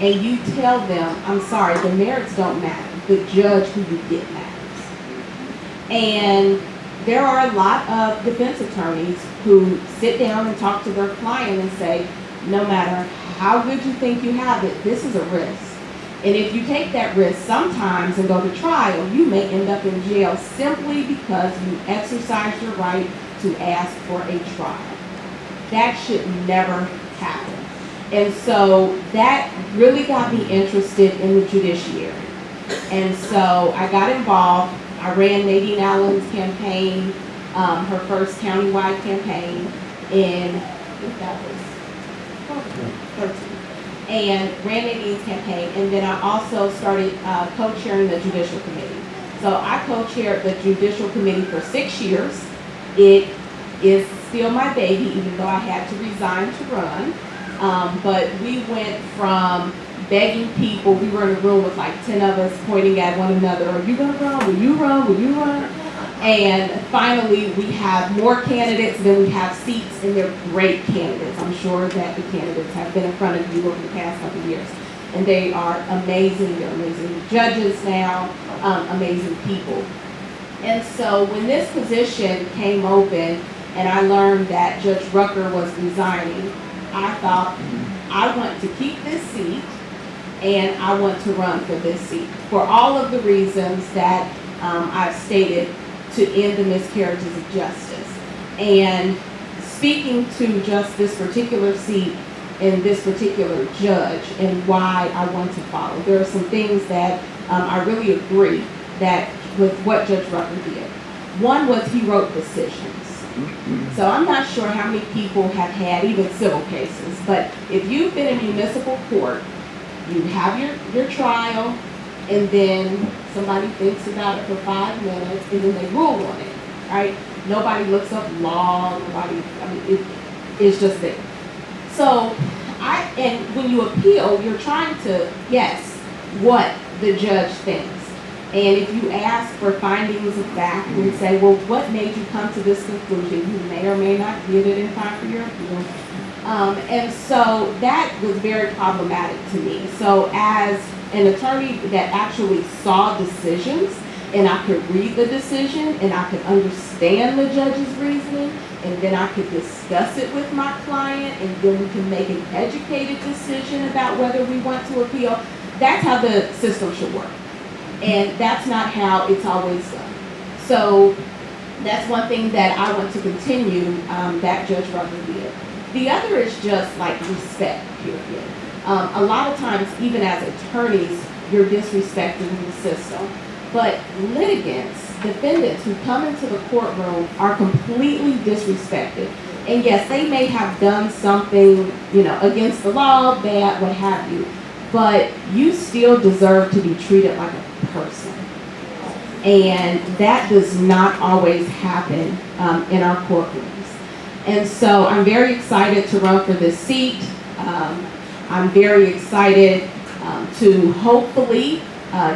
and you tell them, I'm sorry, the merits don't matter. The judge who you get matters. And there are a lot of defense attorneys who sit down and talk to their client and say, no matter how good you think you have it, this is a risk. And if you take that risk sometimes and go to trial, you may end up in jail simply because you exercise your right to ask for a trial. That should never happen. And so that really got me interested in the judiciary. And so I got involved. I ran Nadine Allen's campaign, her first countywide campaign in, I think that was 13, and ran Nadine's campaign, and then I also started co-chairing the Judicial Committee. So I co-chaired the Judicial Committee for 6 years. It is still my baby, even though I had to resign to run. But we went from begging people, we were in a room with like 10 of us pointing at one another, are you gonna run? Will you run? Will you run? And finally, we have more candidates than we have seats, and they're great candidates. I'm sure that the candidates have been in front of you over the past couple of years. And they are amazing. They're amazing judges now, amazing people. And so when this position came open and I learned that Judge Rucker was resigning, I thought, I want to keep this seat and I want to run for this seat for all of the reasons that I've stated, to end the miscarriages of justice. And speaking to just this particular seat and this particular judge and why I want to follow, there are some things that I really agree that with what Judge Rucker did. One was he wrote decisions. So I'm not sure how many people have had even civil cases, but if you've been in municipal court You have your trial, and then somebody thinks about it for 5 minutes, and then they rule on it, right? Nobody looks up law, it's just there. So, and when you appeal, you're trying to guess what the judge thinks. And if you ask for findings of fact and say, well, what made you come to this conclusion? You may or may not get it in time for your appeal. And so that was very problematic to me. So as an attorney that actually saw decisions, and I could read the decision, and I could understand the judge's reasoning, and then I could discuss it with my client, and then we can make an educated decision about whether we want to appeal. That's how the system should work. And that's not how it's always done. So that's one thing that I want to continue that Judge Rucker did. The other is just like respect, period. A lot of times, even as attorneys, you're disrespecting the system. But litigants, defendants who come into the courtroom are completely disrespected. And yes, they may have done something, against the law, bad, what have you. But you still deserve to be treated like a person. And that does not always happen in our courtrooms. And so I'm very excited to run for this seat. I'm very excited to hopefully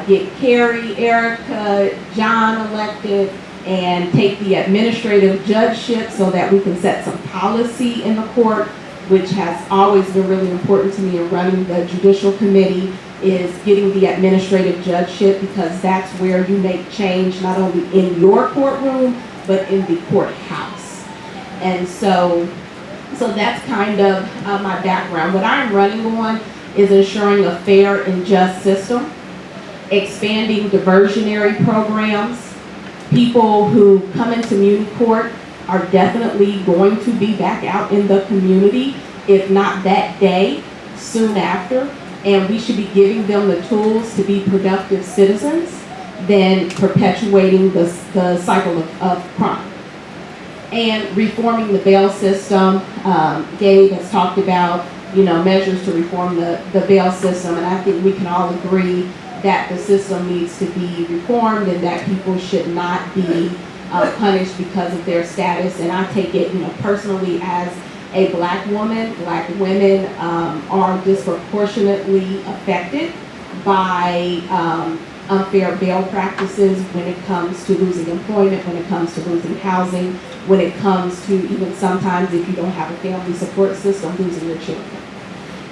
get Carrie, Erica, John elected, and take the administrative judgeship so that we can set some policy in the court, which has always been really important to me in running the judicial committee, is getting the administrative judgeship, because that's where you make change not only in your courtroom, but in the courthouse. And so that's kind of my background. What I'm running on is ensuring a fair and just system, expanding diversionary programs. People who come into muni court are definitely going to be back out in the community, if not that day, soon after. And we should be giving them the tools to be productive citizens than perpetuating the cycle of crime. And reforming the bail system. Gabe has talked about, measures to reform the bail system, and I think we can all agree that the system needs to be reformed and that people should not be punished because of their status. And I take it, personally as a black woman. Black women are disproportionately affected by unfair bail practices when it comes to losing employment, when it comes to losing housing, when it comes to even sometimes, if you don't have a family support system, losing your children.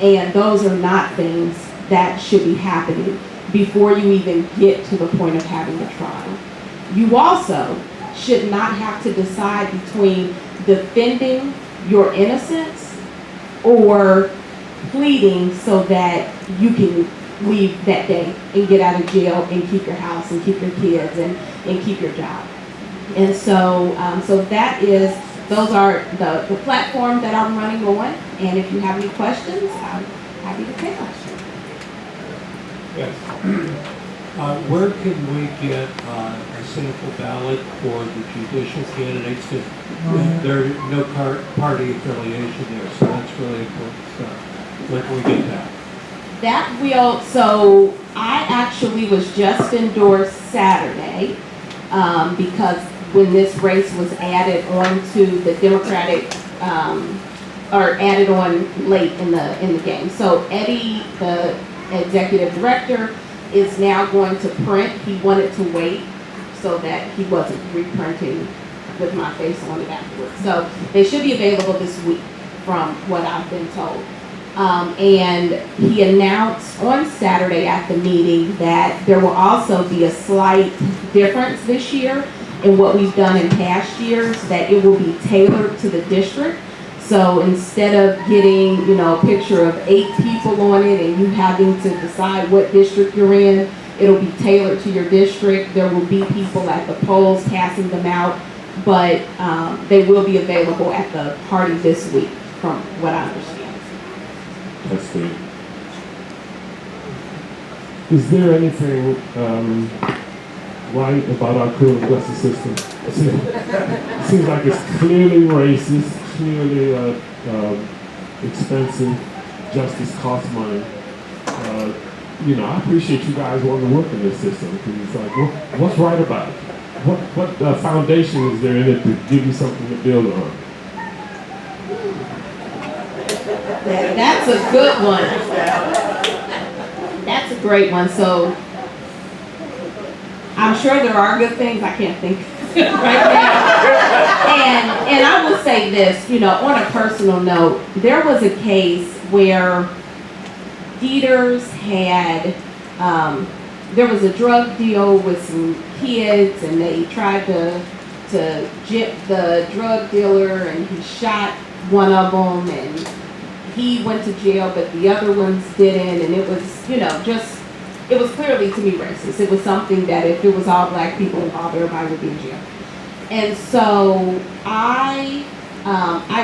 And those are not things that should be happening before you even get to the point of having a trial. You also should not have to decide between defending your innocence or pleading so that you can leave that day and get out of jail and keep your house and keep your kids and keep your job. And so those are the platform that I'm running on. And if you have any questions, I'm happy to take questions. Yes. Where can we get a sample ballot for the judicial candidates? Because there's no party affiliation there, so that's really important stuff. Where can we get that? So I actually was just endorsed Saturday because when this race was added on to the Democratic, or added on late in the game. So Eddie, the executive director, is now going to print. He wanted to wait so that he wasn't reprinting with my face on it afterwards. So they should be available this week from what I've been told. And he announced on Saturday at the meeting that there will also be a slight difference this year in what we've done in past years, that it will be tailored to the district. So instead of getting, a picture of 8 people on it and you having to decide what district you're in, it'll be tailored to your district. There will be people at the polls passing them out, but they will be available at the party this week, from what I understand. That's great. Is there anything right about our criminal justice system? It seems like it's clearly racist, clearly expensive. Justice costs money. you know, I appreciate you guys wanting to work in this system, because it's like, what's right about it? What foundation is there in it to give you something to build on? That's a good one. That's a great one. So I'm sure there are good things. I can't think right now. And I will say this, you know, on a personal note, there was a case where Dieters had, there was a drug deal with some kids, and they tried to gyp the drug dealer, and he shot one of them, and he went to jail, but the other ones didn't, and it was, you know, just, it was clearly, to me, racist. It was something that if it was all black people involved, everybody would be in jail. And so I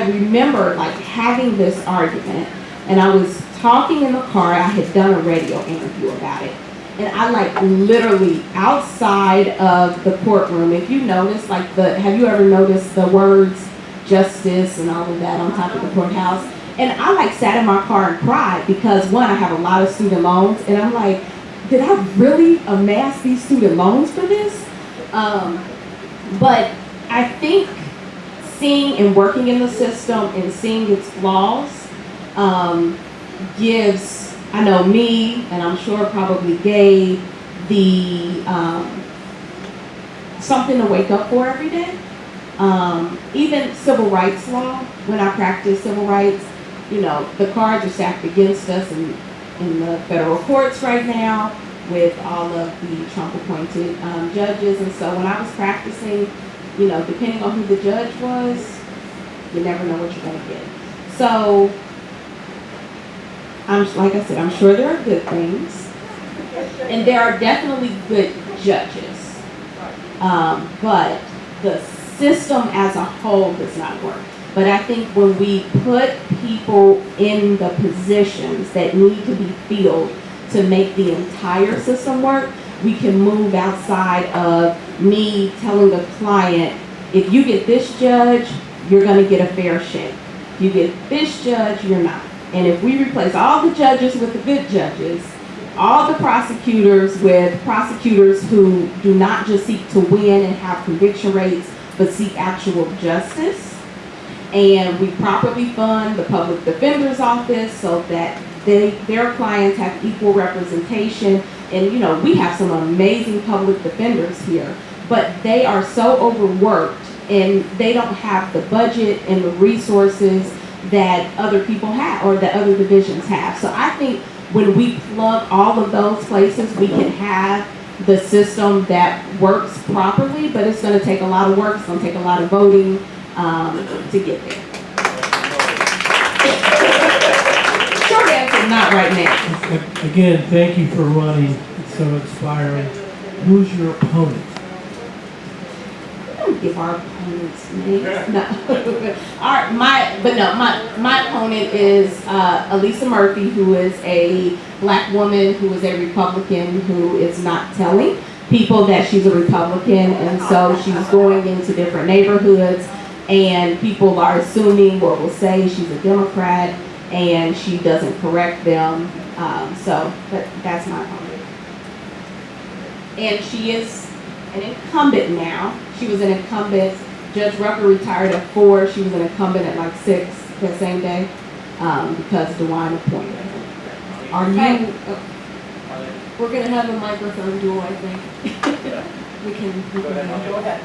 remember like having this argument, and I was talking in the car. I had done a radio interview about it, and I like literally outside of the courtroom. If you notice, like have you ever noticed the words justice and all of that on top of the courthouse? And I like sat in my car and cried, because one, I have a lot of student loans, and I'm like, did I really amass these student loans for this? But I think seeing and working in the system and seeing its flaws gives, I know me, and I'm sure probably Gabe, the something to wake up for every day. Even civil rights law, when I practice civil rights, you know, the cards are stacked against us in the federal courts right now with all of the Trump-appointed judges. And so when I was practicing, you know, depending on who the judge was, you never know what you're going to get. So, like I said, I'm sure there are good things, and there are definitely good judges, but the system as a whole does not work. But I think when we put people in the positions that need to be filled to make the entire system work, we can move outside of me telling the client, if you get this judge, you're going to get a fair shake. If you get this judge, you're not. And if we replace all the judges with the good judges, all the prosecutors with prosecutors who do not just seek to win and have conviction rates, but seek actual justice, and we properly fund the public defender's office so that their clients have equal representation. And you know, we have some amazing public defenders here, but they are so overworked, and they don't have the budget and the resources that other people have, or that other divisions have. So I think when we plug all of those places, we can have the system that works properly, but it's going to take a lot of work. It's going to take a lot of voting to get there. Short answer, not right now. Again, thank you for running. It's so inspiring. Who's your opponent? I don't give our opponents names. No. My opponent is Elisa Murphy, who is a black woman who is a Republican who is not telling people that she's a Republican, and so she's going into different neighborhoods, and people are assuming or will say she's a Democrat, and she doesn't correct them. But that's my opponent. And she is an incumbent now. She was an incumbent. Judge Rucker retired at 4. She was an incumbent at like 6 that same day because DeWine appointed her. Are you? We're going to have a microphone duel, I think. we can go ahead.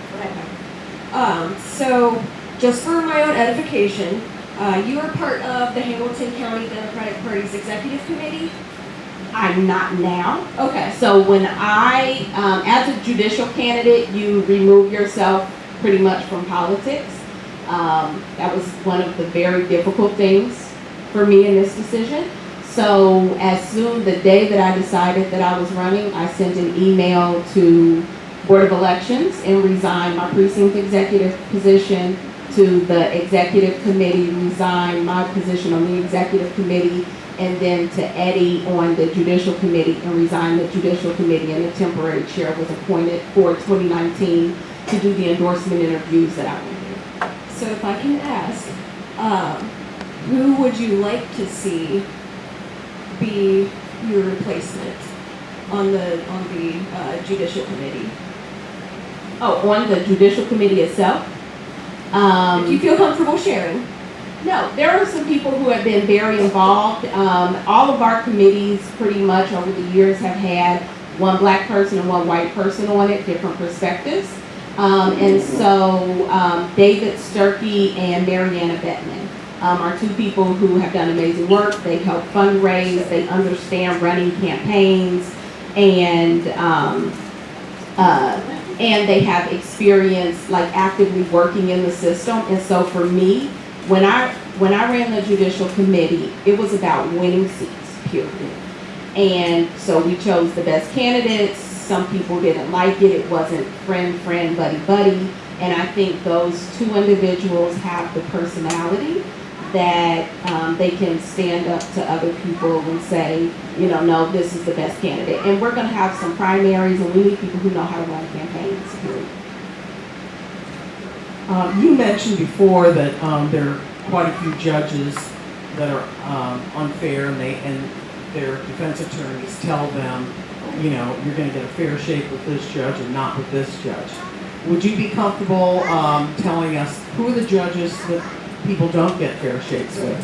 So, just for my own edification, you are part of the Hamilton County Democratic Party's executive committee. I'm not now. Okay. So when I, as a judicial candidate, you remove yourself pretty much from politics. That was one of the very difficult things for me in this decision. So as soon the day that I decided that I was running, I sent an email to Board of Elections and resigned my precinct executive position, to the executive committee, resigned my position on the executive committee, and then to Eddie on the judicial committee, and resigned the judicial committee, and a temporary chair was appointed for 2019 to do the endorsement interviews that I went through. So if I can ask, who would you like to see be your replacement on the judicial committee? Oh, on the judicial committee itself? If you feel comfortable sharing. No, there are some people who have been very involved. All of our committees pretty much over the years have had one black person and one white person on it, different perspectives. And so David Sturkey and Mariana Bettman are two people who have done amazing work. They help fundraise, they understand running campaigns, and they have experience like actively working in the system. And so for me, when I ran the judicial committee, it was about winning seats, period. And so we chose the best candidates. Some people didn't like it. It wasn't friend, buddy. And I think those two individuals have the personality that they can stand up to other people and say, no, this is the best candidate. And we're going to have some primaries, and we need people who know how to run campaigns, period. You mentioned before that there are quite a few judges that are unfair, and their defense attorneys tell them, you're going to get a fair shake with this judge and not with this judge. Would you be comfortable telling us who are the judges that people don't get fair shakes with?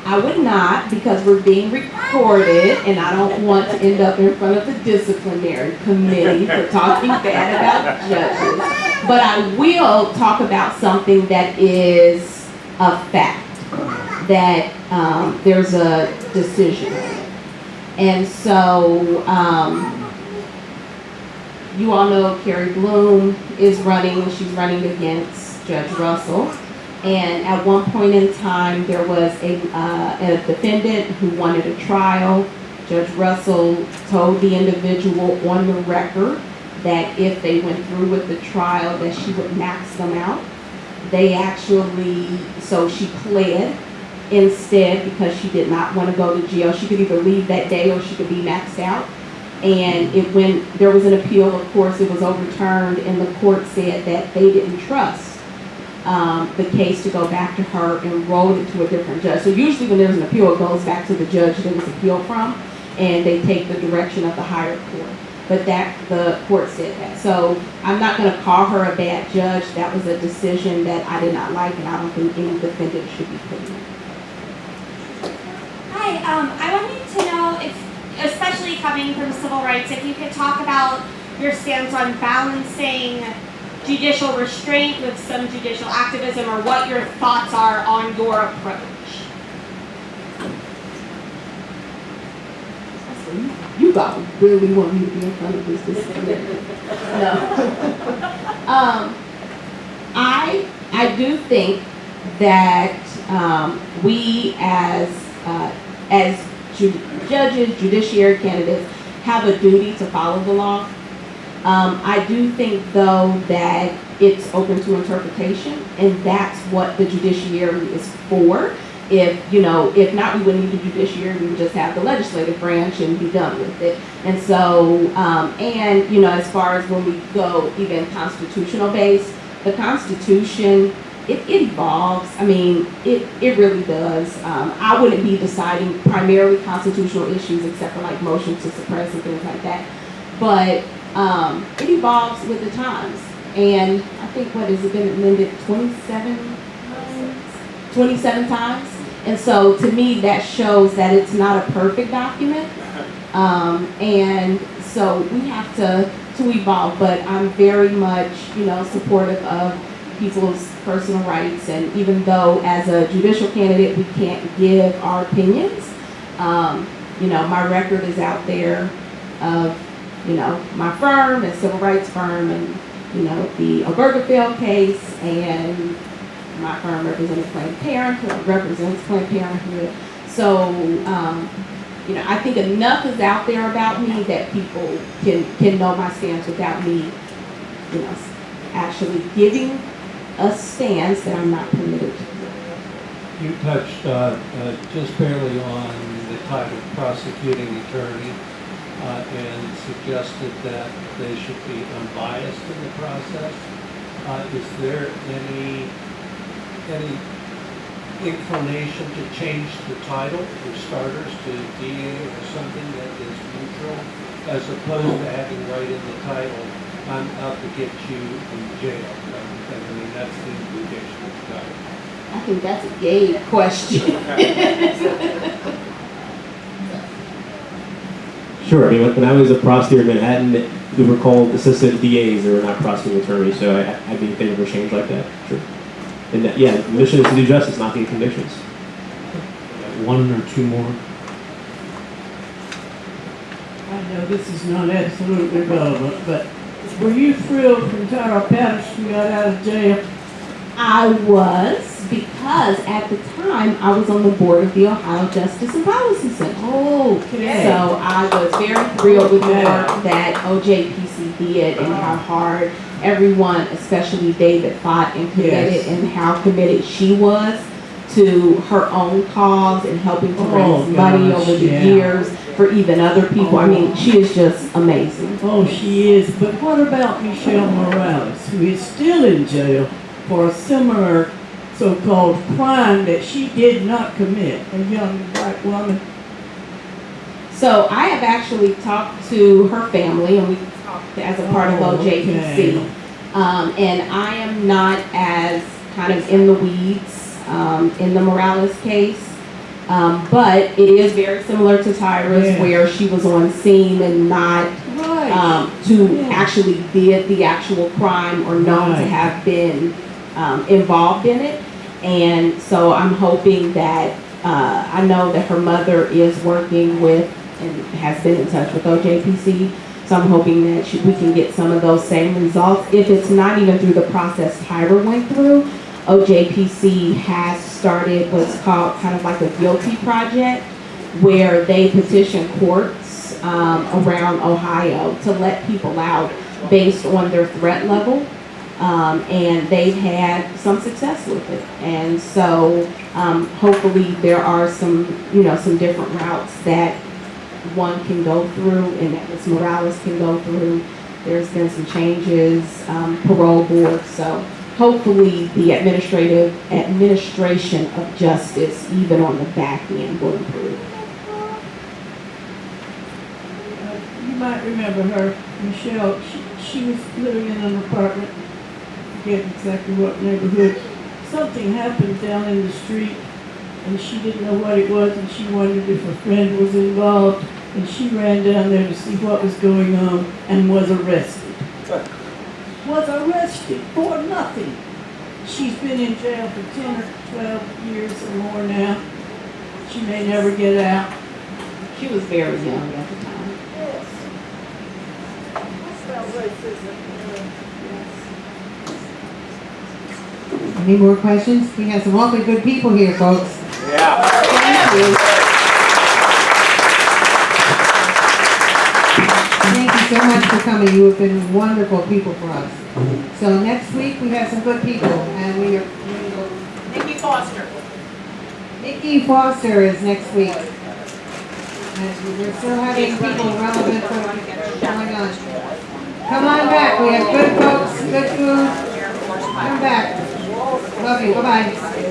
I would not, because we're being recorded, and I don't want to end up in front of the disciplinary committee for talking bad about judges. But I will talk about something that is a fact, that there's a decision on it. And so, you all know Carrie Bloom is running. She's running against Judge Russell. And at one point in time, there was a defendant who wanted a trial. Judge Russell told the individual on the record that if they went through with the trial, that she would max them out. So she pled instead because she did not want to go to jail. She could either leave that day or she could be maxed out. And there was an appeal, of course, it was overturned, and the court said that they didn't trust the case to go back to her and roll it to a different judge. So usually when there's an appeal, it goes back to the judge that it was appealed from, and they take the direction of the higher court. But the court said that. So I'm not going to call her a bad judge. That was a decision that I did not like, and I don't think any defendant should be put in. Hi, I wanted to know if, especially coming from civil rights, if you could talk about your stance on balancing judicial restraint with some judicial activism, or what your thoughts are on your approach. You guys really want me to be in front of this disciplinary? No. I do think that we as judges, judiciary candidates, have a duty to follow the law. I do think, though, that it's open to interpretation, and that's what the judiciary is for. If not, we wouldn't need the judiciary, we would just have the legislative branch and be done with it. And so, as far as when we go even constitutional based, the Constitution, it evolves. I mean, it really does. I wouldn't be deciding primarily constitutional issues except for like motions to suppress and things like that. But it evolves with the times. And I think, has it been amended 27 times? And so to me, that shows that it's not a perfect document. And so we have to evolve, but I'm very much, supportive of people's personal rights. And even though as a judicial candidate, we can't give our opinions, my record is out there of, my firm and civil rights firm and, the Obergefell case, and my firm represents Planned Parenthood. So, I think enough is out there about me that people can know my stance without me, actually giving a stance that I'm not permitted to do. You touched just barely on the type of prosecuting attorney and suggested that they should be unbiased in the process. Is there any inclination to change the title for starters to DA or something that is neutral, as opposed to having right in the title, I'm out to get you in jail. I mean, that's the implication of the title. I think that's a Gabe question. Sure. I mean, when I was a prosecutor in Manhattan, we were called assistant DAs. They were not prosecuting attorneys. So I'd be in favor of a change like that. Sure. And that, yeah, the mission is to do justice, not get convictions. One or two more. I know this is not absolutely relevant, but were you thrilled when Tara Patterson got out of jail? I was, because at the time I was on the board of the Ohio Justice and Policy Center. Okay. So I was very thrilled with the work that OJPC did and how hard everyone, especially David, fought and committed, and how committed she was to her own cause and helping to raise money over the years for even other people. I mean, she is just amazing. Oh, she is. But what about Michelle Morales, who is still in jail for a similar so-called crime that she did not commit, a young black woman? So I have actually talked to her family, and we talked as a part of OJPC. And I am not as kind of in the weeds in the Morales case. But it is very similar to Tyra's, where she was on scene and not actually did the actual crime or known to have been involved in it. And so I'm hoping that, I know that her mother is working with and has been in touch with OJPC. So I'm hoping that we can get some of those same results. If it's not even through the process Tyra went through, OJPC has started what's called kind of like a guilty project, where they petition courts around Ohio to let people out based on their threat level. And they've had some success with it. And so hopefully there are some, some different routes that one can go through and that Ms. Morales can go through. There's been some changes, parole board, so hopefully the administration of justice, even on the back end, will improve. You might remember her, Michelle. She was living in an apartment, I forget exactly what neighborhood. Something happened down in the street, and she didn't know what it was, and she wondered if her friend was involved, and she ran down there to see what was going on and was arrested. Was arrested for nothing. She's been in jail for 10 or 12 years or more now. She may never get out. She was very young at the time. Yes. That's racism. Any more questions? We have some awfully good people here, folks. Yeah. Thank you. Thank you so much for coming. You have been wonderful people for us. So next week we have some good people, and we are. Nikki Foster. Nikki Foster is next week. And we're still having people relevant for what's going on. Come on back. We have good folks, good food. Come back. Love you. Bye-bye.